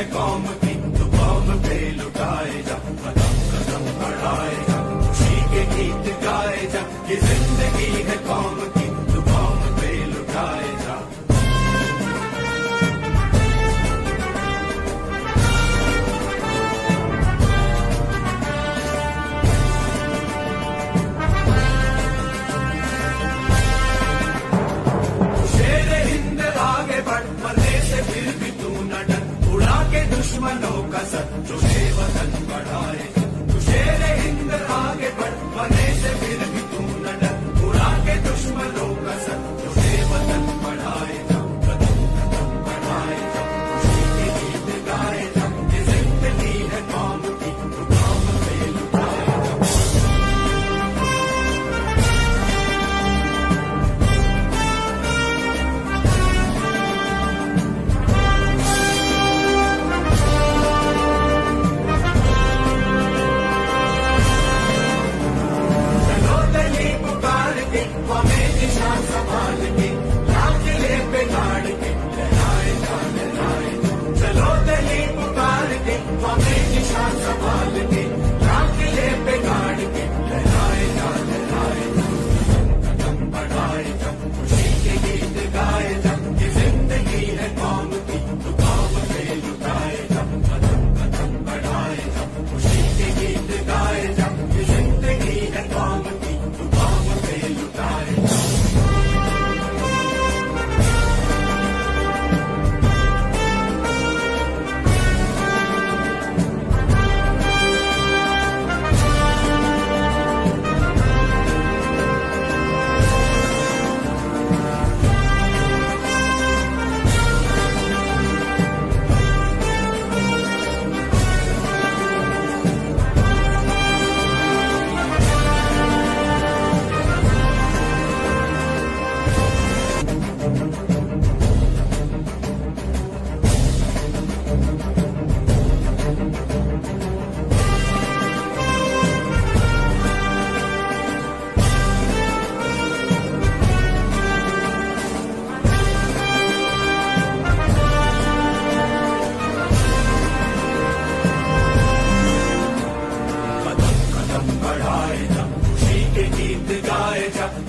है कौम की तो कौम पे लुटाए जा, कदम कदम बढ़ाए जा, खुशी के गीत गाए जा। ये जिंदगी है कौम की तो कौम पे लुटाए जा। दुश्मनों का सर जो वतन बढ़ाए, तू शेर हिंद आगे बढ़, मरने से फिर भी तू न डर। उड़ा के दुश्मनों का सर जो वतन बढ़ाए जा, कदम कदम बढ़ाए जा, खुशी के गीत गाए जा। ये जिंदगी है कौम की तो कौम पे लुटाए जा।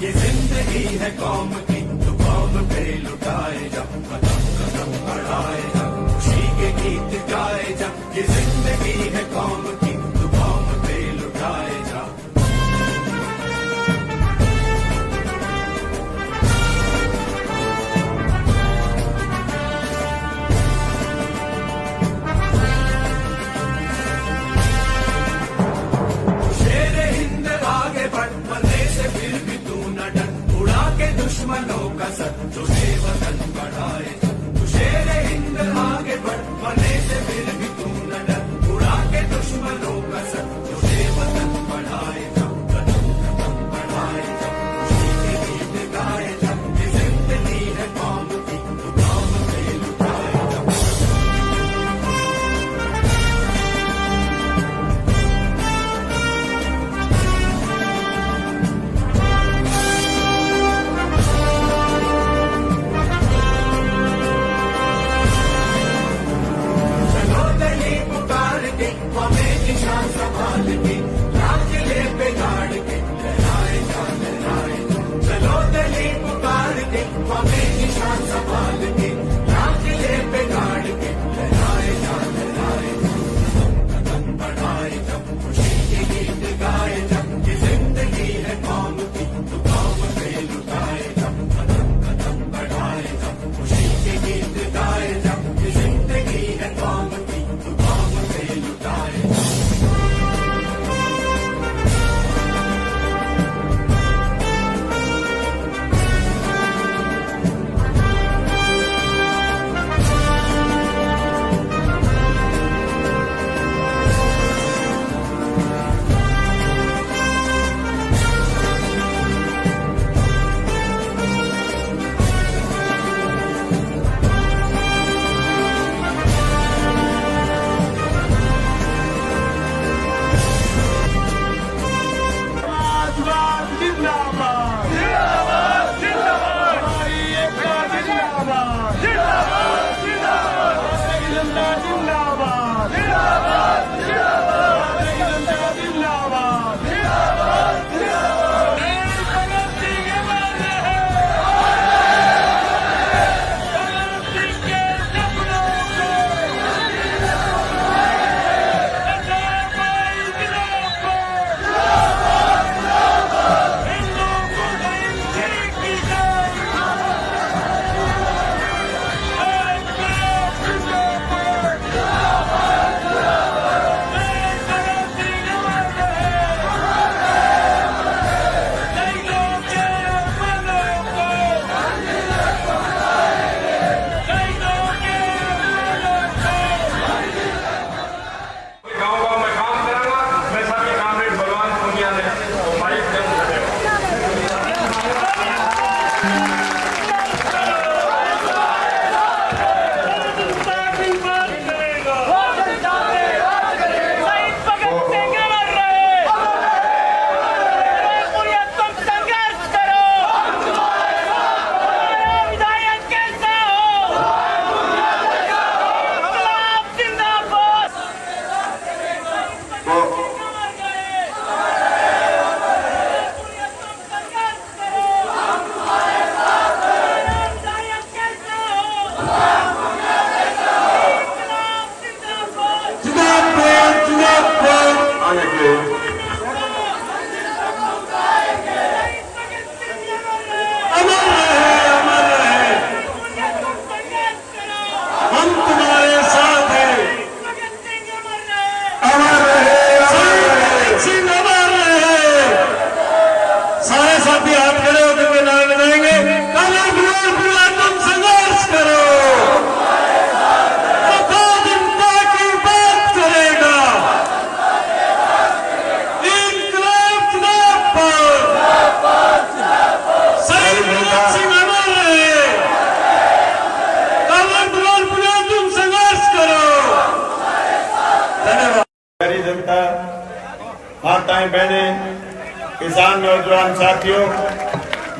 ये जिंदगी है कौम की तो कौम पे लुटाए जा, कदम कदम बढ़ाए जा, खुशी के गीत गाए जा। ये जिंदगी है कौम की तो कौम पे लुटाए जा। शेर हिंद आगे बढ़, मरने से फिर भी तू न डर। उड़ा के दुश्मनों का सर जो वतन बढ़ाए जा, तू शेर हिंद आगे बढ़, मरने से फिर भी तू न डर। उड़ा के दुश्मनों का सर जो वतन बढ़ाए जा, कदम कदम बढ़ाए जा, खुशी के गीत गाए जा। ये जिंदगी है कौम की तो कौम पे लुटाए जा। नौजवान साथियों,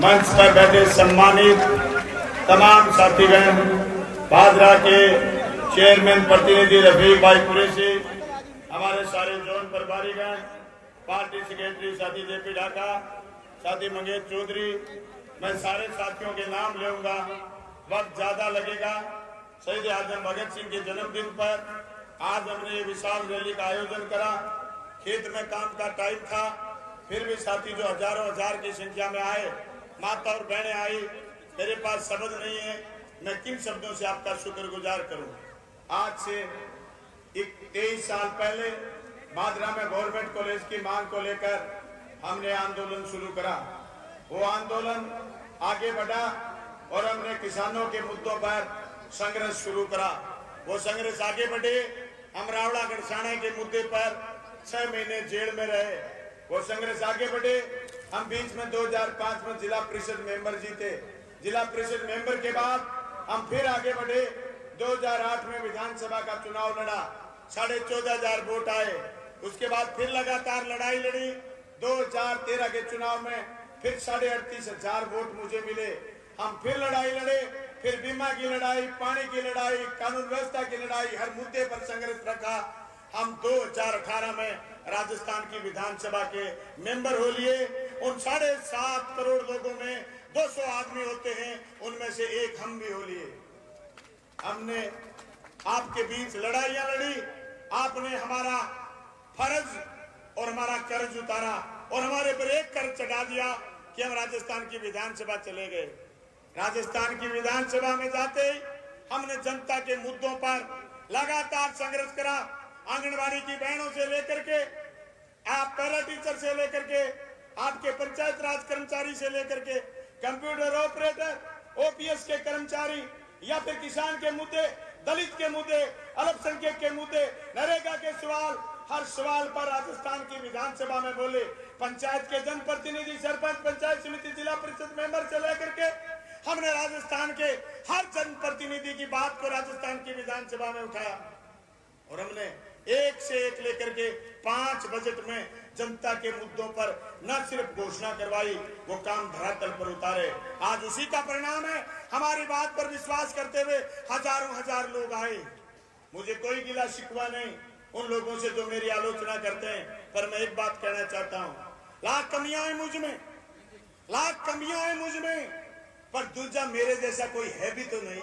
मंच पर बैठे सम्मानित तमाम साथीगण, भादरा के चेयरमैन प्रतिनिधि रफीक भाई कुरैशी, हमारे सारे जोन प्रभारीगण, पार्टी सेक्रेटरी साथी जेपी ढाका, साथी मंगेश चौधरी, मैं सारे साथियों के नाम लूंगा, वक्त ज्यादा लगेगा। शहीद आजम भगत सिंह के जन्मदिन पर आज हमने ये विशाल रैली का आयोजन करा। खेत में काम का टाइम था, फिर भी साथी जो हजारों हजार की संख्या में आए, माता और बहनें आई, मेरे पास शब्द नहीं है, मैं किन शब्दों से आपका शुक्रगुजार करूं। आज से 23 साल पहले भादरा में गवर्नमेंट कॉलेज की मांग को लेकर हमने आंदोलन शुरू करा। वो आंदोलन आगे बढ़ा और हमने किसानों के मुद्दों पर संघर्ष शुरू करा। वो संघर्ष आगे बढ़े, हम रावड़ा गढ़साना के मुद्दे पर 6 महीने जेल में रहे। वो संघर्ष आगे बढ़े, हम बीच में 2005 में जिला परिषद मेंबर जीते। जिला परिषद मेंबर के बाद हम फिर आगे बढ़े, 2008 में विधानसभा का चुनाव लड़ा, 14,500 वोट आए। उसके बाद फिर लगातार लड़ाई लड़ी, 2013 के चुनाव में फिर 38,500 वोट मुझे मिले। हम फिर लड़ाई लड़े, फिर बीमा की लड़ाई, पानी की लड़ाई, कानून व्यवस्था की लड़ाई, हर मुद्दे पर संघर्ष रखा। हम 2018 में राजस्थान की विधानसभा के मेंबर हो लिए। उन 7.5 करोड़ लोगों में 200 आदमी होते हैं, उनमें से एक हम भी हो लिए। हमने आपके बीच लड़ाइयां लड़ी, आपने हमारा फर्ज और हमारा कर्ज उतारा और हमारे पर एक कर्ज चढ़ा दिया कि हम राजस्थान की विधानसभा चले गए। राजस्थान की विधानसभा में जाते ही हमने जनता के मुद्दों पर लगातार संघर्ष करा। आंगनबाड़ी की बहनों से लेकर के आप पैरा टीचर से लेकर के आपके पंचायत राज कर्मचारी से लेकर के कंप्यूटर ऑपरेटर, ओपीएस के कर्मचारी या फिर किसान के मुद्दे, दलित के मुद्दे, अल्पसंख्यक के मुद्दे, नरेगा के सवाल, हर सवाल पर राजस्थान की विधानसभा में बोले। पंचायत के जनप्रतिनिधि, सरपंच, पंचायत समिति, जिला परिषद मेंबर से लेकर के हमने राजस्थान के हर जनप्रतिनिधि की बात को राजस्थान की विधानसभा में उठाया और हमने एक से एक लेकर के 5 बजट में जनता के मुद्दों पर न सिर्फ घोषणा करवाई, वो काम धरातल पर उतारे। आज उसी का परिणाम है। हमारी बात पर विश्वास करते हुए हजारों हजार लोग आए। मुझे कोई गिला शिकवा नहीं उन लोगों से जो मेरी आलोचना करते हैं, पर मैं एक बात कहना चाहता हूं, लाख कमियां हैं मुझ में, लाख कमियां हैं मुझ में, पर दूजा मेरे जैसा कोई है भी तो नहीं।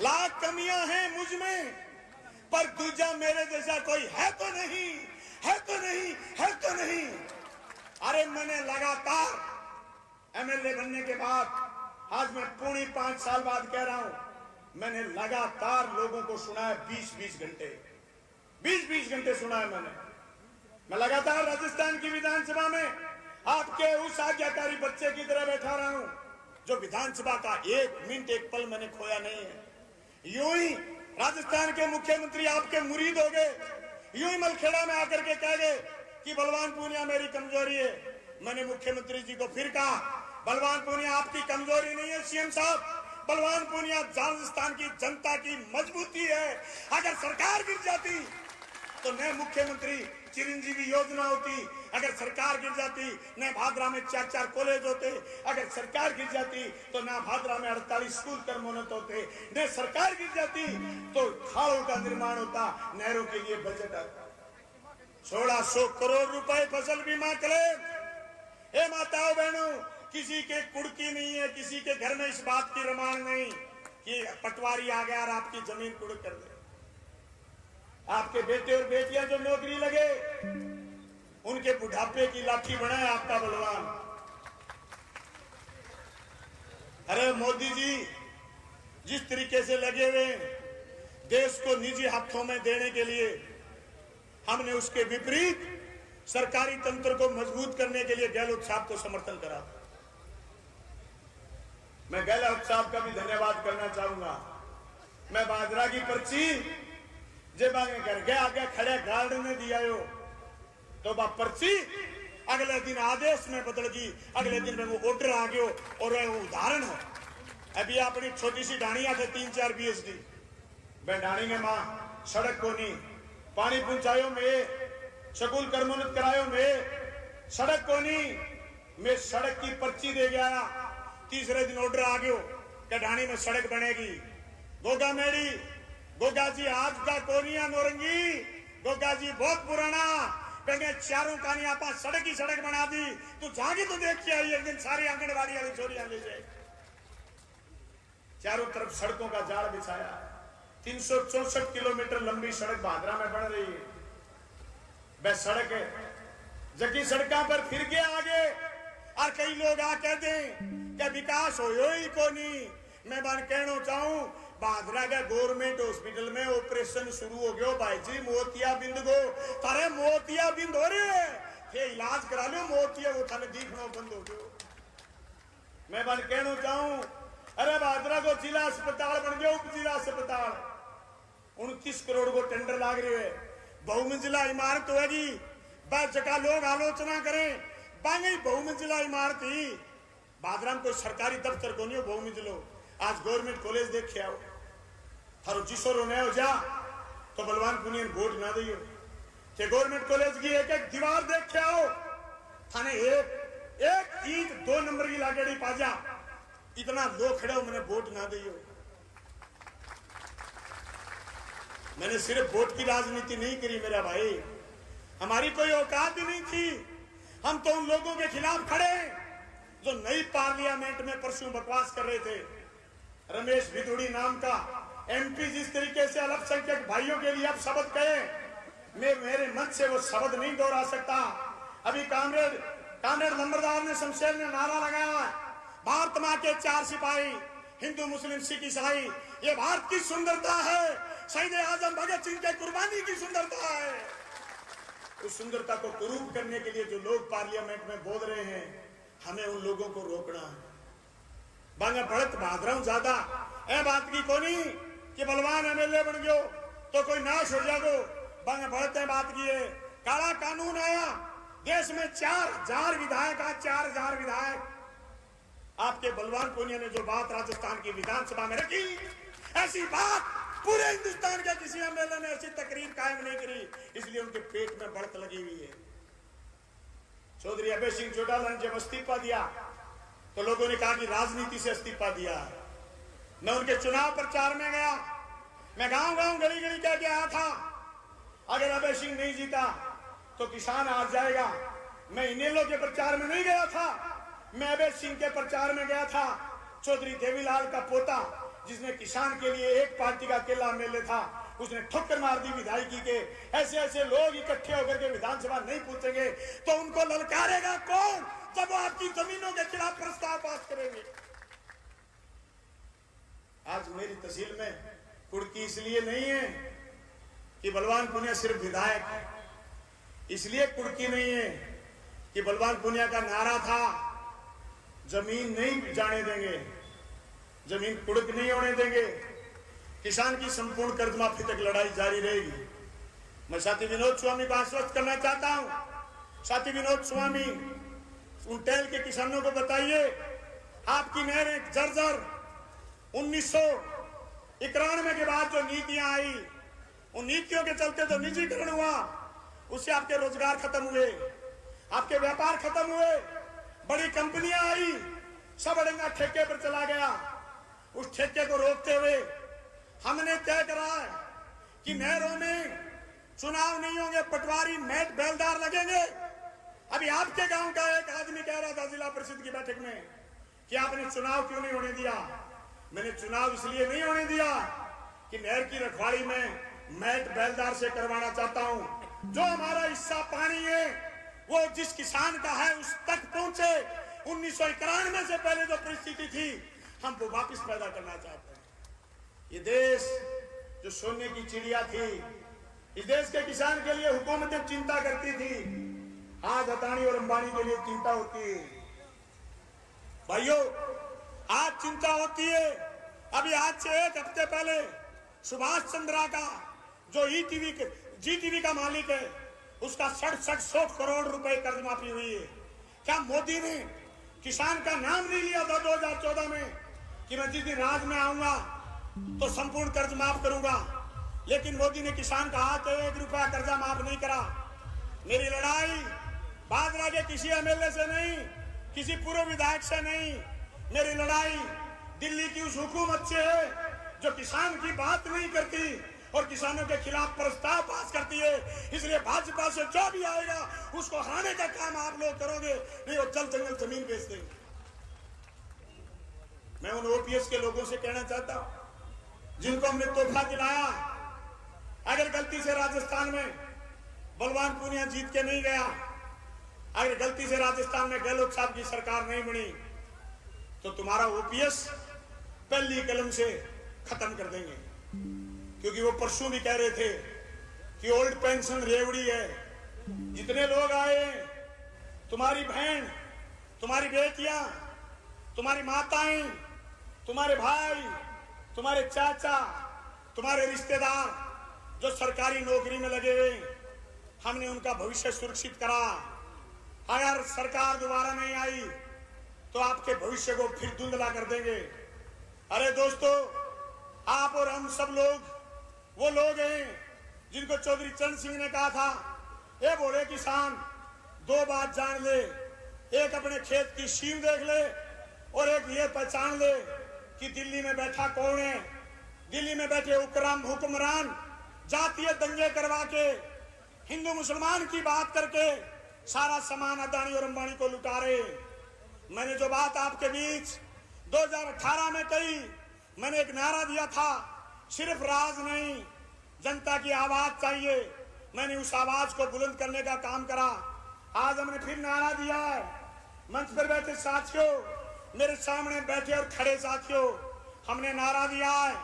लाख कमियां हैं मुझ में, पर दूजा मेरे जैसा कोई है तो नहीं, है तो नहीं, है तो नहीं। अरे मैंने लगातार एमएलए बनने के बाद, आज मैं पूरी 5 साल बाद कह रहा हूं, मैंने लगातार लोगों को सुना है 20-20 घंटे, 20-20 घंटे सुना है मैंने। मैं लगातार राजस्थान की विधानसभा में आपके उस आज्ञाकारी बच्चे की तरह बैठा रहा हूं जो विधानसभा का एक मिनट, एक पल मैंने खोया नहीं है। यूं ही राजस्थान के मुख्यमंत्री आपके मुरीद हो गए, यूं ही मलखेड़ा में आकर के कह गए कि बलवान पूनिया मेरी कमजोरी है। मैंने मुख्यमंत्री जी को फिर कहा, बलवान पूनिया आपकी कमजोरी नहीं है सीएम साहब, बलवान पूनिया राजस्थान की जनता की मजबूती है। अगर सरकार गिर जाती तो नए मुख्यमंत्री चिरंजीवी योजना होती, अगर सरकार गिर जाती न भादरा में 4-4 कॉलेज होते, अगर सरकार गिर जाती तो न भादरा में 48 स्कूल कर्मोन्नत होते, न सरकार गिर जाती तो खालों का निर्माण होता, नहरों के लिए बजट आता। 1600 करोड़ रुपए फसल बीमा क्लेम। ए माताओं बहनों, किसी के कुड़की नहीं है, किसी के घर में इस बात की रमान नहीं कि पटवारी आ गया और आपकी जमीन कुड़ कर दे। आपके बेटे और बेटियां जो नौकरी लगे उनके बुढ़ापे की लाठी बनाए आपका बलवान। अरे मोदी जी जिस तरीके से लगे हुए देश को निजी हाथों में देने के लिए, हमने उसके विपरीत सरकारी तंत्र को मजबूत करने के लिए गहलोत साहब को समर्थन करा। मैं गहलोत साहब का भी धन्यवाद करना चाहूंगा। मैं भादरा की पर्ची जब घर के आगे खड़े गार्ड ने दिया हो तो वह पर्ची अगले दिन आदेश में बदल गई, अगले दिन में वो ऑर्डर आ गयो। और वो उदाहरण है, अभी अपनी छोटी सी ढाणिया थे 3-4 BSD, मैं ढाणी में मां सड़क को नहीं पानी पहुंचायो में स्कूल कर्मोन्नत करायो में सड़क को नहीं, मैं सड़क की पर्ची दे गया। तीसरे दिन ऑर्डर आ गयो कि ढाणी में सड़क बनेगी। गोगा मेरी गोगा जी आज का कोनिया नौरंगी, गोगा जी बहुत पुराना पेंगे चारों कहानी आप सड़क ही सड़क बना दी। तू जाके तो देख के आई एक दिन सारी आंगनबाड़ी वाली छोरियां ले जाए। चारों तरफ सड़कों का जाल बिछाया। 364 किलोमीटर लंबी सड़क भादरा में बन रही है। वह सड़क है जबकि सड़कों पर फिर के आगे और कई लोग आ कहते कि विकास हो ही को नहीं। मैं बार कहना चाहूं भादरा के गवर्नमेंट हॉस्पिटल में ऑपरेशन शुरू हो गयो भाई जी, मोतिया बिंद को तारे मोतिया बिंद हो रहे ये इलाज करा लो, मोतिया वो थाने दिखना बंद हो गयो। मैं बार कहना चाहूं अरे भादरा को जिला अस्पताल बन गया, उप जिला अस्पताल 29 करोड़ को टेंडर लाग रहे है। बहुमंजिला इमारत होगी, बस जगह लोग आलोचना करें बांगी बहुमंजिला इमारत ही भादरा में कोई सरकारी दफ्तर को नहीं हो बहुमंजिलो। आज गवर्नमेंट कॉलेज देखे आओ थारो जिसो रोने हो जा तो बलवान पुनियन वोट ना दियो कि गवर्नमेंट कॉलेज की एक एक दीवार देखे आओ थाने एक ईंट 2 नंबर की लागेड़ी पाजा इतना लोग खड़े हो मैंने वोट ना दियो। मैंने सिर्फ वोट की राजनीति नहीं करी मेरा भाई, हमारी कोई औकात ही नहीं थी। हम तो उन लोगों के खिलाफ खड़े जो नई पार्लियामेंट में परसों बकवास कर रहे थे। रमेश भिदुड़ी नाम का एमपी जिस तरीके से अल्पसंख्यक भाइयों के लिए अब शब्द कहे, मैं मेरे मन से वो शब्द नहीं दोहरा सकता। अभी कामरेड नंबरदार ने शमशेर ने नारा लगाया भारत मां के 4 सिपाही हिंदू मुस्लिम सिख ईसाई, ये भारत की सुंदरता है, शहीद आजम भगत सिंह के कुर्बानी की सुंदरता है। उस सुंदरता को कुरूप करने के लिए जो लोग पार्लियामेंट में बोल रहे हैं हमें उन लोगों को रोकना है। बांगा बढ़त भादराऊ ज्यादा ए बात की कोनी कि बलवान एमएलए बन गयो तो कोई नाश हो जागो। बांगा बढ़त है बात की है काला कानून आया देश में 4000 विधायक 4000 विधायक। आपके बलवान पुनिया ने जो बात राजस्थान की विधानसभा में रखी ऐसी बात पूरे हिंदुस्तान के किसी एमएलए ने ऐसी तकरीर कायम नहीं करी, इसलिए उनके पेट में बढ़त लगी हुई है। चौधरी अभय सिंह चौटाला ने जब इस्तीफा दिया तो लोगों ने कहा कि राजनीति से इस्तीफा दिया। मैं उनके चुनाव प्रचार में गया, मैं गांव गांव गली गली कह के आया था अगर अभय सिंह नहीं जीता तो किसान हार जाएगा। मैं इनेलो के प्रचार में नहीं गया था, मैं अभय सिंह के प्रचार में गया था। चौधरी देवीलाल का पोता जिसने किसान के लिए एक पार्टी का अकेला एमएलए था, उसने ठोकर मार दी विधायकी के। ऐसे ऐसे लोग इकट्ठे होकर के विधानसभा नहीं पूछेंगे तो उनको ललकारेगा कौन जब वो आपकी जमीनों के खिलाफ प्रस्ताव पास करेंगे। आज मेरी तहसील में कुड़की इसलिए नहीं है कि बलवान पुनिया सिर्फ विधायक है, इसलिए कुड़की नहीं है कि बलवान पुनिया का नारा था जमीन नहीं जाने देंगे, जमीन कुड़क नहीं होने देंगे, किसान की संपूर्ण कर्ज माफी तक लड़ाई जारी रहेगी। मैं साथी विनोद स्वामी को आश्वस्त करना चाहता हूं। साथी विनोद स्वामी उनटेल के किसानों को बताइए आपकी नहरें जर्जर 1991 के बाद जो नीतियां आई उन नीतियों के चलते जो निजीकरण हुआ उससे आपके रोजगार खत्म हुए, आपके व्यापार खत्म हुए, बड़ी कंपनियां आई, सब अड़ंगा ठेके पर चला गया। उस ठेके को रोकते हुए हमने तय करा है कि नहरों में चुनाव नहीं होंगे, पटवारी मैट बेलदार लगेंगे। अभी आपके गांव का एक आदमी कह रहा था जिला परिषद की बैठक में कि आपने चुनाव क्यों नहीं होने दिया। मैंने चुनाव इसलिए नहीं होने दिया कि नहर की रखवाली में मैट बेलदार से करवाना चाहता हूं। जो हमारा हिस्सा पानी है वो जिस किसान का है उस तक पहुंचे। 1991 से पहले जो परिस्थिति थी हम वो वापस पैदा करना चाहते हैं। ये देश जो सोने की चिड़िया थी, इस देश के किसान के लिए हुकूमतें चिंता करती थी, आज अदानी और अंबानी के लिए चिंता होती है। भाइयों आज चिंता होती है। अभी आज से 1 हफ्ते पहले सुभाष चंद्रा का जो जीटीवी का मालिक है उसका 67 करोड़ रुपए कर्ज माफी हुई है। क्या मोदी ने किसान का नाम नहीं लिया था 2014 में कि मैं जिस दिन राज में आऊंगा तो संपूर्ण कर्ज माफ करूंगा, लेकिन मोदी ने किसान का हाथ 1 रुपया कर्जा माफ नहीं करा। मेरी लड़ाई भादरा के किसी एमएलए से नहीं, किसी पूर्व विधायक से नहीं, मेरी लड़ाई दिल्ली की उस हुकूमत से है जो किसान की बात नहीं करती और किसानों के खिलाफ प्रस्ताव पास करती है। इसलिए भाजपा से जो भी आएगा उसको हराने का काम आप लोग करोगे, नहीं वो जल जंगल जमीन बेच देंगे। मैं उन ओपीएस के लोगों से कहना चाहता हूं जिनको हमने तोहफा दिलाया, अगर गलती से राजस्थान में बलवान पूनिया जीत के नहीं गया, अगर गलती से राजस्थान में गहलोत साहब की सरकार नहीं बनी, तो तुम्हारा ओपीएस पहली कलम से खत्म कर देंगे। क्योंकि वो परसों भी कह रहे थे कि ओल्ड पेंशन रेवड़ी है। जितने लोग आए, तुम्हारी बहन, तुम्हारी बेटियां, तुम्हारी माताएं, तुम्हारे भाई, तुम्हारे चाचा, तुम्हारे रिश्तेदार जो सरकारी नौकरी में लगे हुए, हमने उनका भविष्य सुरक्षित करा। अगर सरकार दोबारा नहीं आई तो आपके भविष्य को फिर धुंधला कर देंगे। अरे दोस्तों, आप और हम सब लोग वो लोग हैं जिनको चौधरी चरण सिंह ने कहा था, ये बोले किसान दो बात जान ले, एक अपने खेत की सीम देख ले और एक ये पहचान ले कि दिल्ली में बैठा कौन है। दिल्ली में बैठे हुक्मरान जातीय दंगे करवा के, हिंदू मुसलमान की बात करके सारा सामान अदानी और अंबानी को लुटा रहे। मैंने जो बात आपके बीच 2018 में कही, मैंने एक नारा दिया था, सिर्फ राज नहीं, जनता की आवाज चाहिए। मैंने उस आवाज को बुलंद करने का काम करा। आज हमने फिर नारा दिया है। मंच पर बैठे साथियों, मेरे सामने बैठे और खड़े साथियों, हमने नारा दिया है,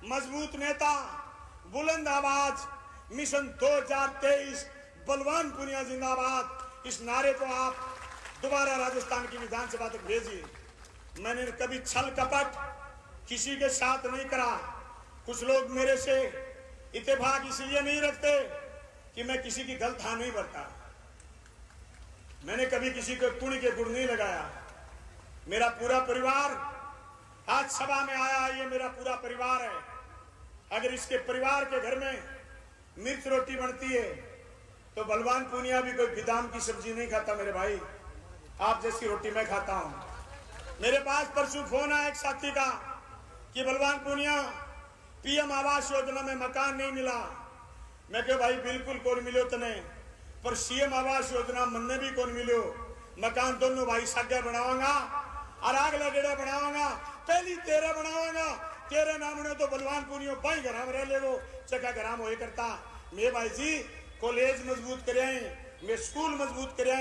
मजबूत नेता, बुलंद आवाज, मिशन 2023, बलवान पूनिया जिंदाबाद। इस नारे को आप दोबारा राजस्थान की विधानसभा तक भेजिए। मैंने कभी छल कपट किसी के साथ नहीं करा। कुछ लोग मेरे से इत्तेफाक इसलिए नहीं रखते कि मैं किसी की गलत हाँ नहीं बरता। मैंने कभी किसी को कुण के गुड़ नहीं लगाया। मेरा पूरा परिवार आज सभा में आया, ये मेरा पूरा परिवार है। अगर इसके परिवार के घर में मिर्च रोटी बनती है तो बलवान पूनिया भी कोई बिदाम की सब्जी नहीं खाता। मेरे भाई, आप जैसी रोटी मैं खाता हूं। मेरे पास परसों फोन आया एक साथी का कि बलवान पूनिया पीएम आवास योजना में मकान नहीं मिला। मैं कह भाई बिल्कुल कौन मिलो तने, पर सीएम आवास योजना मन भी कौन मिलो। मकान दोनों भाई सागे बनावांगा और आग लगेड़ा बनावांगा, पहली तेरा बनावांगा, तेरे नाम ने तो बलवान पूनियो भाई घर में रह ले वो चका ग्राम हो करता। मैं भाई जी कॉलेज मजबूत करे, मैं स्कूल मजबूत करे,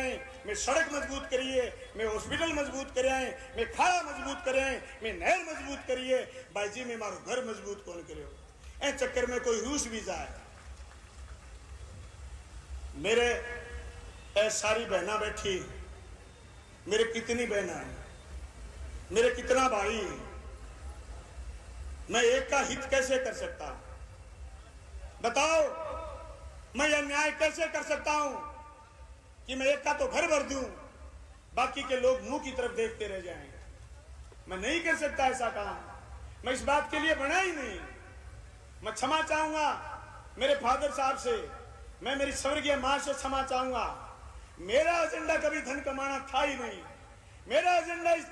मैं सड़क मजबूत करिए, मैं हॉस्पिटल मजबूत करे, मैं खाड़ा मजबूत करे, मैं नहर मजबूत करिए। भाई जी मैं मारो घर मजबूत कौन करे। ए चक्कर में कोई रूस भी जाए। मेरे सारी बहना बैठी, मेरे कितनी बहना है, मेरे कितना भाई, मैं एक का हित कैसे कर सकता? बताओ, मैं यह न्याय कैसे कर सकता हूं कि मैं एक का तो घर भर दूं, बाकी के लोग मुंह की तरफ देखते रह जाएं? मैं नहीं कर सकता ऐसा काम। मैं इस बात के लिए बना ही नहीं। मैं क्षमा चाहूंगा मेरे फादर साहब से, मैं मेरी स्वर्गीय मां से क्षमा चाहूंगा। मेरा एजेंडा कभी धन कमाना था ही नहीं। मेरा एजेंडा इस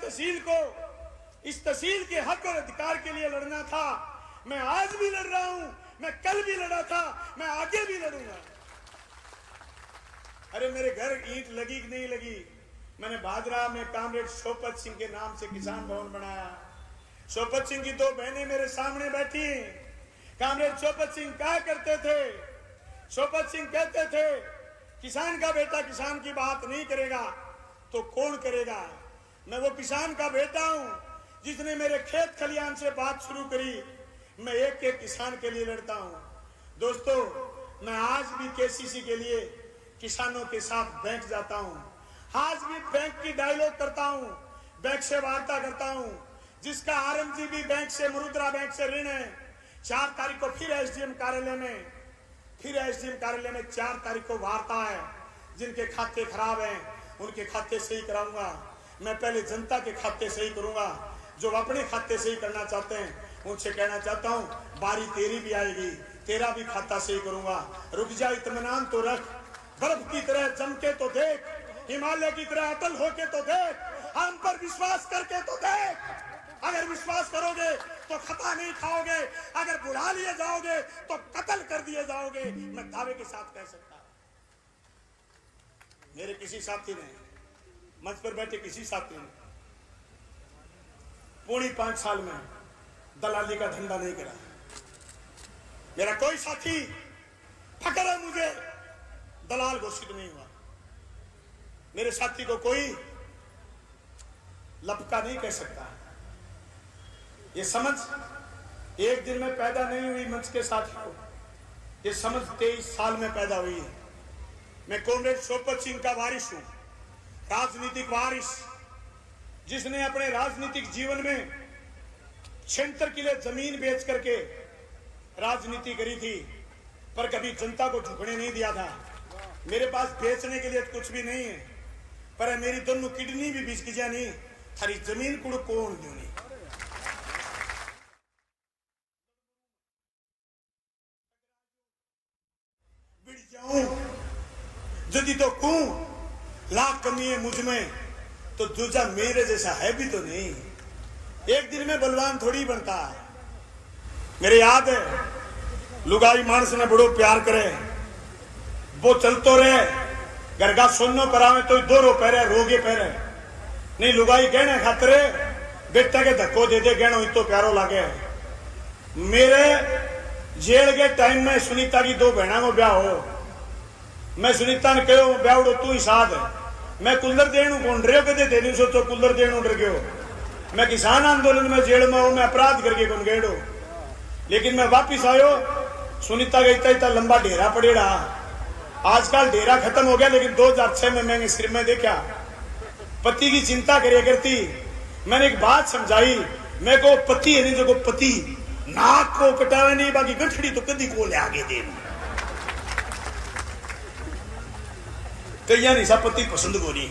तहसील के हक और अधिकार के लिए लड़ना था। मैं आज भी लड़ रहा हूं, मैं कल भी लड़ा था, मैं आगे भी लड़ूंगा। अरे मेरे घर ईंट लगी कि नहीं लगी? मैंने भादरा में कामरेड शोपत सिंह के नाम से किसान भवन बनाया। शोपत सिंह की दो बहनें मेरे सामने बैठी। कामरेड शोपत सिंह क्या करते थे? शोपत सिंह कहते थे किसान का बेटा किसान की बात नहीं करेगा तो कौन करेगा? मैं वो किसान का बेटा हूं जिसने मेरे खेत खलियान से बात शुरू करी। मैं एक एक किसान के लिए लड़ता हूं। दोस्तों, मैं आज भी केसीसी के लिए किसानों के साथ बैंक जाता हूं। आज भी बैंक की डायलॉग करता हूं, बैंक से वार्ता करता हूं। जिसका आरएमजीबी बैंक से, मुरुद्रा बैंक से ऋण है, 4 तारीख को फिर एसडीएम कार्यालय में 4 तारीख को वार्ता है। जिनके खाते खराब हैं उनके खाते सही कराऊंगा। मैं पहले जनता के खाते सही करूंगा। जो अपने खाते सही करना चाहते हैं उनसे कहना चाहता हूं बारी तेरी भी आएगी, तेरा भी खाता सही करूंगा। रुक जा, इत्मीनान तो रख। बर्फ की तरह चमके तो देख, हिमालय की तरह अटल होके तो देख, हम पर विश्वास करके तो देख। अगर विश्वास करोगे तो खता नहीं खाओगे, अगर बुला लिए जाओगे तो कत्ल कर दिए जाओगे। मैं दावे के साथ कह सकता हूं। मेरे किसी साथी ने, मंच पर बैठे किसी साथी ने पूरी 5 साल में दलाली का धंधा नहीं करा। मेरा कोई साथी फकर है मुझे दलाल घोषित नहीं हुआ। मेरे साथी को कोई लपका नहीं कह सकता। ये समझ एक दिन में पैदा नहीं हुई मंच के साथियों, ये समझ 23 साल में पैदा हुई है। मैं कॉमरेड शोपत सिंह का वारिस हूं, राजनीतिक वारिस, जिसने अपने राजनीतिक जीवन में 76 किले जमीन बेच करके राजनीति करी थी, पर कभी जनता को झुकने नहीं दिया था। मेरे पास बेचने के लिए कुछ भी नहीं है, पर मेरी दोनों किडनी भी बिक जानी, थारी जमीन कुड़ कौन दूनी। बिड़ जाऊं जदी तो कूं, लाख कमी है मुझ में तो दूजा मेरे जैसा है भी तो नहीं। एक दिन में बलवान थोड़ी बनता। मेरे याद है लुगाई मानस ने बड़ो प्यार करे, वो चलतो रहे घर का सोनो परावे तो 2 रो पहरे रोगे पहरे नहीं। लुगाई गहने खातरे बेटा के धक्को दे दे, गहनो इतो प्यारो लागे। मेरे जेल के टाइम में सुनीता की 2 बहना को ब्याह हो, मैं सुनीता ने कहो ब्याह उड़ो तू ही साथ है। मैं कुल्लर देणु कौन रहे कदे देनी सोचो कुल्लर देणु डर गयो। मैं किसान आंदोलन में जेल में हो, मैं अपराध करके कौन गेड़ो। लेकिन मैं वापिस आयो, सुनीता का इतना लंबा डेरा पड़ेड़ा। आजकल डेरा खत्म हो गया, लेकिन 2006 में मैंने स्क्रीन में देखा पति की चिंता करे करती। मैंने एक बात समझाई, मैं को पति है नहीं जो को पति नाक को कटावे नहीं, बाकी गठड़ी तो कदी को ले आगे दे। कई नहीं सब पति पसंद को नहीं।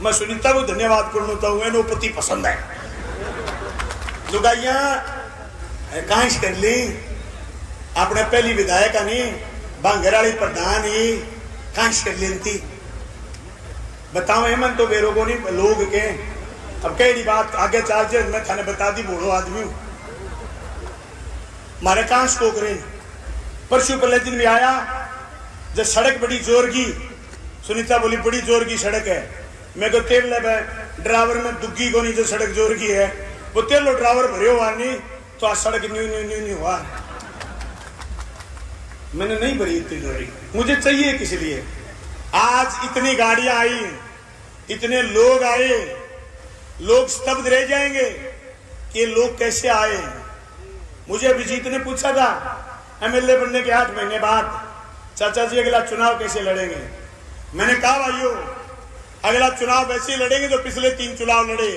मैं सुनीता को धन्यवाद करना हूं, एनो पति पसंद है। लुगाइया कांश कर ली अपने पहली विधायक नहीं बांगर वाली प्रधान ही कांश कर लेती। बताओ हेमंत तो बेरोगो नहीं लोग के। अब कई बात आगे चार्ज मैं थाने बता दी, बूढ़ो आदमी हूं मारे कांश को करें। परसों पहले दिन भी आया जब सड़क बड़ी जोर की, सुनीता बोली बड़ी जोर की सड़क है। मैं को तेल ले ड्राइवर में दुग्गी को नहीं जो सड़क जोर की है, वो तेलो ड्राइवर भरे हुआ नहीं तो आज सड़क न्यू न्यू न्यू न्यू हुआ। मैंने नहीं भरी इतनी जोरी, मुझे चाहिए किस लिए। आज इतनी गाड़ियां आई, इतने लोग आए, लोग स्तब्ध रह जाएंगे कि ये लोग कैसे आए। मुझे अभिजीत ने पूछा था एमएलए बनने के 8 महीने बाद, चाचा जी अगला चुनाव कैसे लड़ेंगे। मैंने कहा भाइयों अगला चुनाव वैसे ही लड़ेंगे जो पिछले 3 चुनाव लड़े।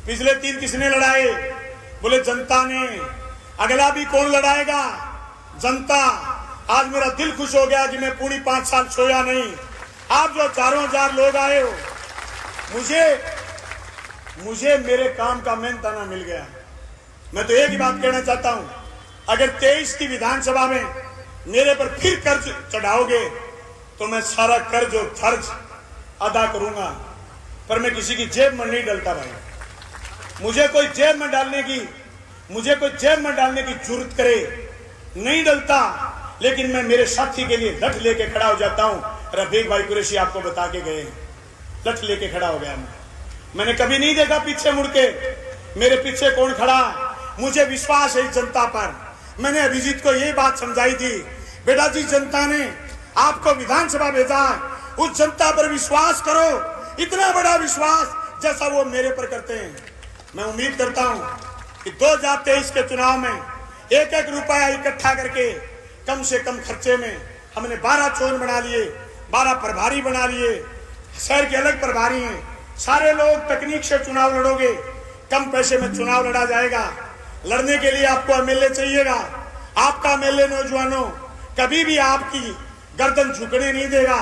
पिछले 3 किसने लड़ाए, बोले जनता ने। अगला भी कौन लड़ाएगा, जनता। आज मेरा दिल खुश हो गया कि मैं पूरी 5 साल सोया नहीं। आप जो 4,000 लोग आए हो, मुझे मेरे काम का मेहनताना मिल गया। मैं तो एक ही बात कहना चाहता हूं, अगर 23 की विधानसभा में मेरे पर फिर कर्ज चढ़ाओगे तो मैं सारा कर्ज और फर्ज अदा करूंगा, पर मैं किसी की जेब में नहीं डलता भाई। मुझे कोई जेब में डालने की जरूरत करे नहीं डलता, लेकिन मैं मेरे साथी के लिए लठ लेके खड़ा हो जाता हूं। रफीक भाई कुरैशी आपको बता के गए, लठ लेके खड़ा हो गया। मैंने कभी नहीं देखा पीछे मुड़ के मेरे पीछे कौन खड़ा। मुझे विश्वास है जनता पर। मैंने अभिजीत को यही बात समझाई थी, बेटा जी जनता ने आपको विधानसभा भेजा, उस जनता पर विश्वास करो, इतना बड़ा विश्वास जैसा वो मेरे पर करते हैं। मैं उम्मीद करता हूं कि 2023 के चुनाव में 1-1 रुपया इकट्ठा करके कम से कम खर्चे में हमने 12 चोन बना लिए, 12 प्रभारी बना लिए। शहर के अलग प्रभारी हैं, सारे लोग तकनीक से चुनाव लड़ोगे, कम पैसे में चुनाव लड़ा जाएगा। लड़ने के लिए आपको एमएलए चाहिएगा। आपका एमएलए नौजवानों कभी भी आपकी गर्दन झुकने नहीं देगा।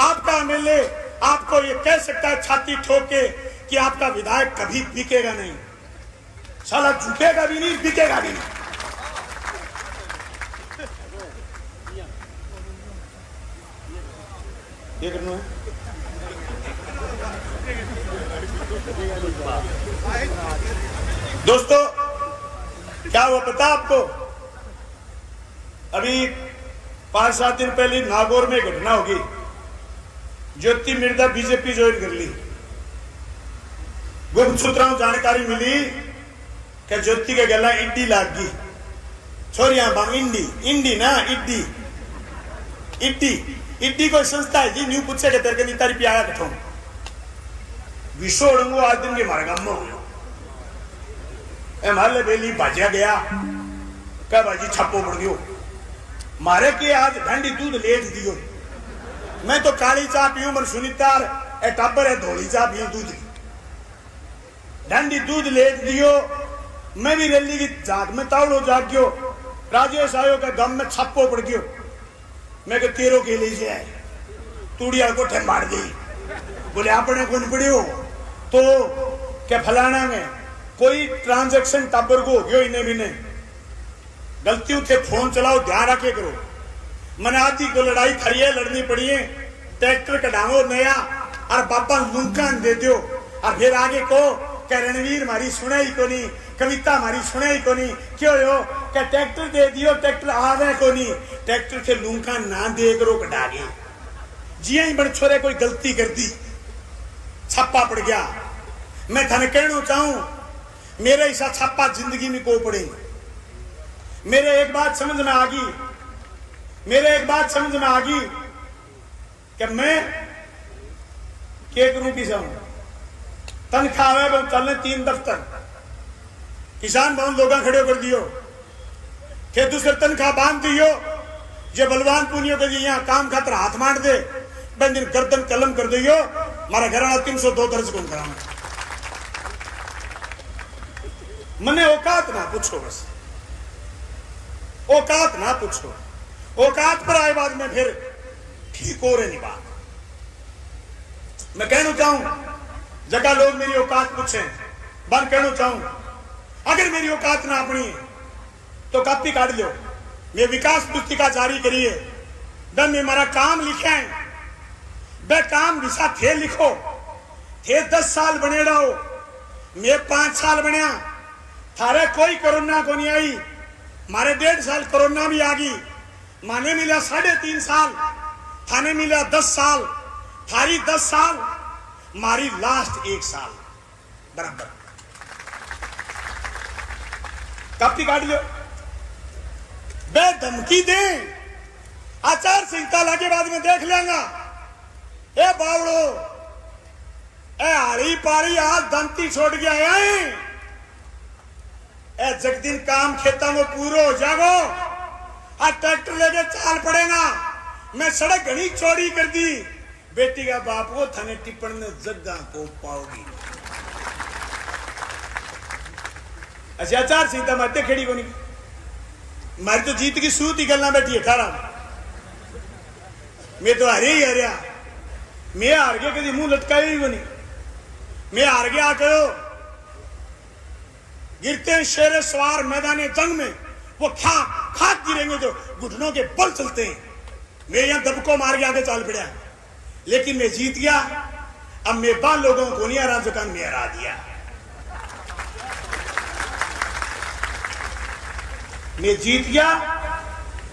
आपका एमएलए आपको ये कह सकता है छाती ठोक के कि आपका विधायक कभी बिकेगा नहीं, साला झुकेगा भी नहीं, बिकेगा भी नहीं। ये करना है। दोस्तों क्या हुआ पता आपको? अभी 5-7 दिन पहले नागौर में घटना होगी। ज्योति मिर्जा बीजेपी ज्वाइन कर ली। गुप्त सूत्रों जानकारी मिली कि ज्योति के गला इड्डी लाग गई। छोरिया बांग इंडी ना इड्डी इड्डी इड्डी कोई संस्था है जी। न्यू पूछे के तेरे के तारी पियाया कठों विशोड़ंगो आज दिन के मारे गांव में माले बेली बाजिया गया क्या बाजी छापो पड़ गयो मारे के आज ठंडी दूध लेट दियो। मैं तो काली चाह पीऊं मर सुनीतार ए टाबर है धोली चाह पीऊं दूध ठंडी दूध लेट दियो। मैं भी रैली की जाग में तावड़ो जाग गयो। राजेश आयो का गम में छापो पड़ गयो। मैं कह तेरो के लीजिए तूड़िया को ठे मार दी। बोले आपने कौन पड़ियो तो क्या फलाना में कोई ट्रांजैक्शन टाबर को हो गयो इन्हें भी नहीं। गलतियों थे फोन चलाओ ध्यान रखे करो। मन आदि को लड़ाई खड़ी है लड़नी पड़ी है। ट्रैक्टर कढ़ाओ नया और बापा लुंकान दे दो और फिर आगे को क्या रणवीर मारी सुनाई को नहीं कविता मारी सुनाई को नहीं क्यों हो क्या ट्रैक्टर दे दियो ट्रैक्टर आवे को नहीं ट्रैक्टर से लुंका ना दे करो कटा गए जिया ही बड़ छोरे कोई गलती कर दी छापा पड़ गया। मैं थाने कहना चाहूं मेरे ऐसा छापा जिंदगी में को पड़ेगा। मेरे एक बात समझ में आ गई कि मैं क्या करूं किसान तनख्वाह है चलने 3 दफ्तर किसान बहुत लोग खड़े कर दियो फिर दूसरे तनख्वाह बांध दियो जे बलवान पुनियो के यहाँ काम खातर हाथ मार दे बन दिन गर्दन कलम कर दियो मारा घराना 302 दर्ज कौन कराना। मने औकात ना पूछो बस औकात ना पूछो। औकात पर आए बाद में फिर ठीक हो रहे नहीं बात। मैं कहना चाहूं जगह लोग मेरी औकात पूछे बन कहना चाहूं अगर मेरी औकात ना अपनी तो कॉपी काट लो। मैं विकास पुस्तिका जारी करी है दम में मेरा काम लिखे हैं बे काम विसा थे लिखो थे 10 साल बने रहो मैं 5 साल बनया थारे कोई कोरोना को नहीं आई मारे 1.5 साल कोरोना भी आ गई माने मिला 3.5 साल थाने मिला 10 साल थारी 10 साल मारी लास्ट 1 साल बराबर कॉपी काट लो बे धमकी दे आचार संहिता लागे बाद में देख लेंगा। ए बावड़ो ए हारी पारी आज दंती छोड़ गया है ए जगदीन काम खेतों में पूरा हो जागो आज ट्रैक्टर लेके चाल पड़ेगा। मैं सड़क घनी चौड़ी कर दी बेटी का बाप को थाने टिप्पण ने जगह को पाओगी। अच्छा आचार संहिता मारते खेड़ी को नहीं मारी तो जीत की सूत ही गलना बैठी है खारा मैं तो हारे ही हारिया मैं हार गया कभी मुंह लटकाया ही नहीं मैं हार गया कहो गिरते शेर सवार मैदान जंग में वो खाक गिरेंगे जो घुटनों के बल चलते हैं। मैं यहां दबको मार के आगे चाल पड़ा लेकिन मैं जीत गया। अब मैं बाल लोगों को नहीं हरा जुकान में हरा दिया। मैं जीत गया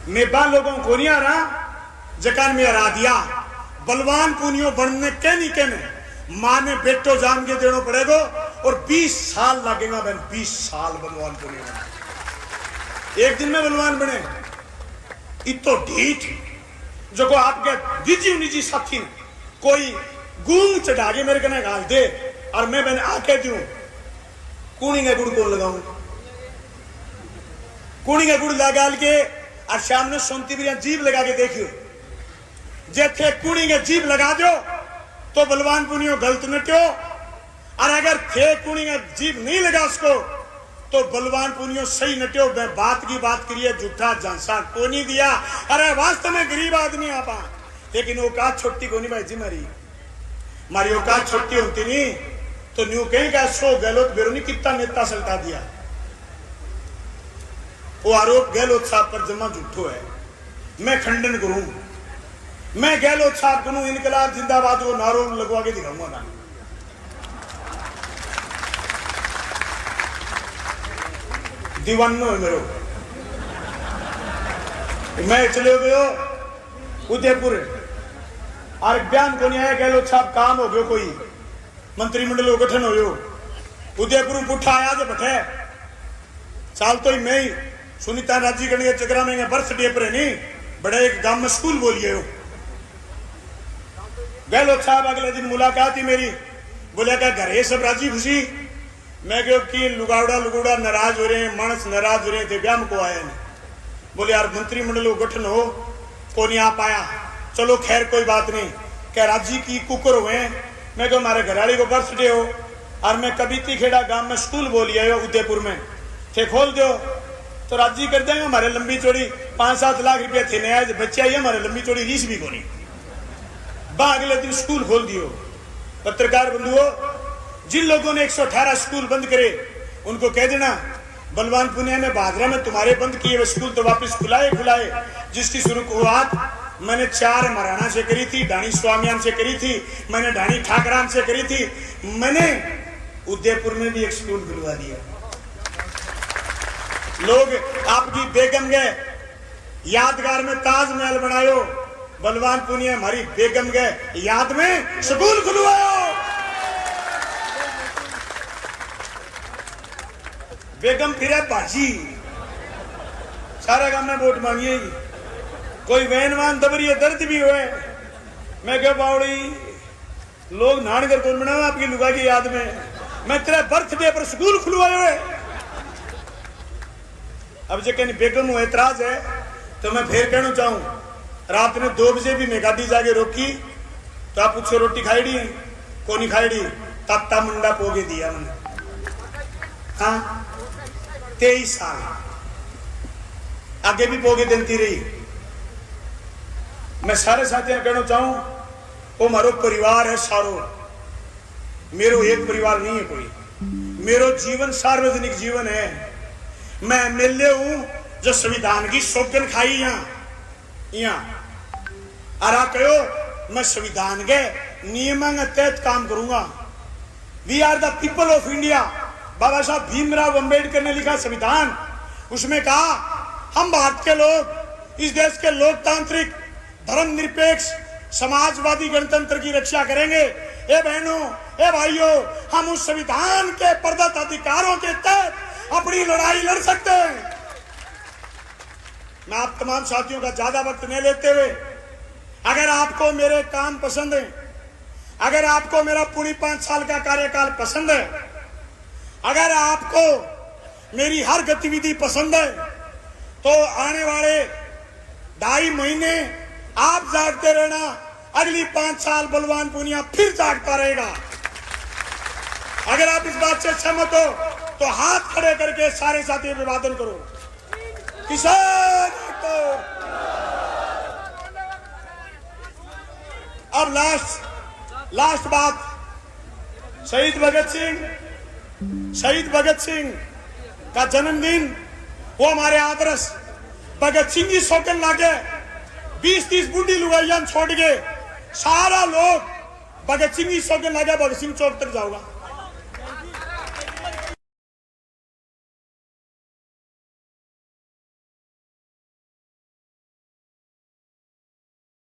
मैं बाल लोगों को नहीं हरा जकान में हरा दिया। बलवान पुनियो बनने के नहीं कहने मां ने बेटो जान के देना पड़ेगा और 20 साल लगेगा बहन 20 साल बलवान पुनियो बने। एक दिन में बलवान बने इतो ढीठ जो को आपके निजी साथी कोई गूंग चढ़ा के मेरे कने गाल दे और मैं मैंने आके दूं कूणी का गुड़ को लगाऊं कूणी का गुड़ लगा के और शाम ने सोनती बिरिया जीभ लगा के देखियो जेथे कुड़ी के जीभ लगा दो तो बलवान पुनियो गलत नट्यो और अगर थे कुड़ी के जीभ नहीं लगा उसको तो बलवान पुनियो सही नट्यो। बात की बात करिए झूठा झांसा को नहीं दिया। अरे वास्तव में गरीब आदमी आप लेकिन औकात छोटी को नहीं भाई जी मारी औकात छोटी होती नहीं तो न्यू कहीं का 100 गहलोत बेरोनी कितना नेता सल्टा दिया। वो आरोप गहलोत साहब पर जमा झूठो है। मैं खंडन करूं मैं गहलोत साहब को इनकलाब जिंदाबाद वो नारो लगवा के दिखाऊंगा ना। दीवानो है मेरो। मैं चले गयो उदयपुर और बयान को नहीं आया गहलोत साहब काम हो गयो कोई मंत्रिमंडल को गठन हो गयो उदयपुर पुठा आया जो बैठे साल तो ही मैं ही सुनीता राजी करने के चक्रा में बर्थडे पर नहीं बड़े एक गांव में स्कूल बोलिए हो। गहलोत साहब अगले दिन मुलाकात ही मेरी बोले क्या घर ये सब राजी खुशी। मैं क्यों कि लुगावड़ा नाराज हो रहे हैं मानस नाराज हो रहे थे ब्याह को आया नहीं। बोले यार मंत्रिमंडल को गठन हो को नहीं आ पाया चलो खैर कोई बात नहीं क्या राजी की कुकर हुए। मैं क्यों हमारे घराड़ी को बर्थडे हो और मैं कभी तीखेड़ा गांव में स्कूल बोलिए हो उदयपुर में थे खोल दो तो राजी कर देंगे। हमारे लंबी चौड़ी 5-7 लाख रुपए थे नया बच्चे आई हमारे लंबी चौड़ी रीस भी को नहीं बा अगले दिन स्कूल खोल दियो। पत्रकार बंधुओं जिन लोगों ने 118 स्कूल बंद करे उनको कह देना बलवान पुनिया में भादरा में तुम्हारे बंद किए हुए स्कूल तो वापस खुलाए जिसकी शुरुआत मैंने 4 महाराणा से करी थी, ढाणी स्वामियान से करी थी, मैंने ढाणी ठाकरान से करी थी, मैंने उदयपुर में भी एक स्कूल खुलवा दिया। लोग आपकी बेगम गए यादगार में ताजमहल बनायो बलवान पुनिया हमारी बेगम गए याद में स्कूल खुलवायो। बेगम फिर बाजी सारा गांव में वोट मांगिए कोई वैन वान दबरी दर्द भी हुए। मैं क्या बावड़ी लोग नानगर कौन बनाओ आपकी लुगा की याद में मैं तेरे बर्थडे पर स्कूल खुलवाए हुए। अब जो कहनी बेगम हो एतराज है तो मैं फिर कहना चाहूं रात में 2 बजे भी मैं गाड़ी जाके रोकी तो आप पूछो रोटी खाई डी को नहीं खाई डी तत्ता मुंडा पोगे दिया मैंने। हाँ 23 साल आगे भी पोगे देती रही। मैं सारे साथियों कहना चाहूं वो मारो परिवार है सारो मेरो एक परिवार नहीं है कोई मेरो जीवन सार्वजनिक जीवन है। मैं एमएलए हूं जो संविधान की सौगंध खाई यहाँ अरा कहो मैं संविधान के नियमों के तहत काम करूंगा। We are the people of India Baba Saheb Bhimrao Ambedkar ने लिखा संविधान उसमें कहा हम भारत के लोग इस देश के लोकतांत्रिक धर्मनिरपेक्ष समाजवादी गणतंत्र की रक्षा करेंगे। ए बहनों ए भाइयों हम उस संविधान के प्रदत्त अधिकारों के तहत अपनी लड़ाई लड़ सकते हैं। मैं आप तमाम साथियों का ज्यादा वक्त नहीं लेते हुए अगर आपको मेरे काम पसंद है अगर आपको मेरा पूरी 5 साल का कार्यकाल पसंद है अगर आपको मेरी हर गतिविधि पसंद है तो आने वाले 2.5 महीने आप जागते रहना अगली 5 साल बलवान पुनिया फिर जागता रहेगा। अगर आप इस बात से सहमत हो तो हाथ खड़े करके सारे साथी अभिवादन करो। किसान को अब लास्ट बात शहीद भगत सिंह का जन्मदिन वो हमारे आदर्श भगत सिंह जी सौगंध लागे 20-30 बूढ़ी लुगाइयां छोड़ के सारा लोग भगत सिंह जी सौगंध लागे भगत सिंह चौक तक जाऊंगा।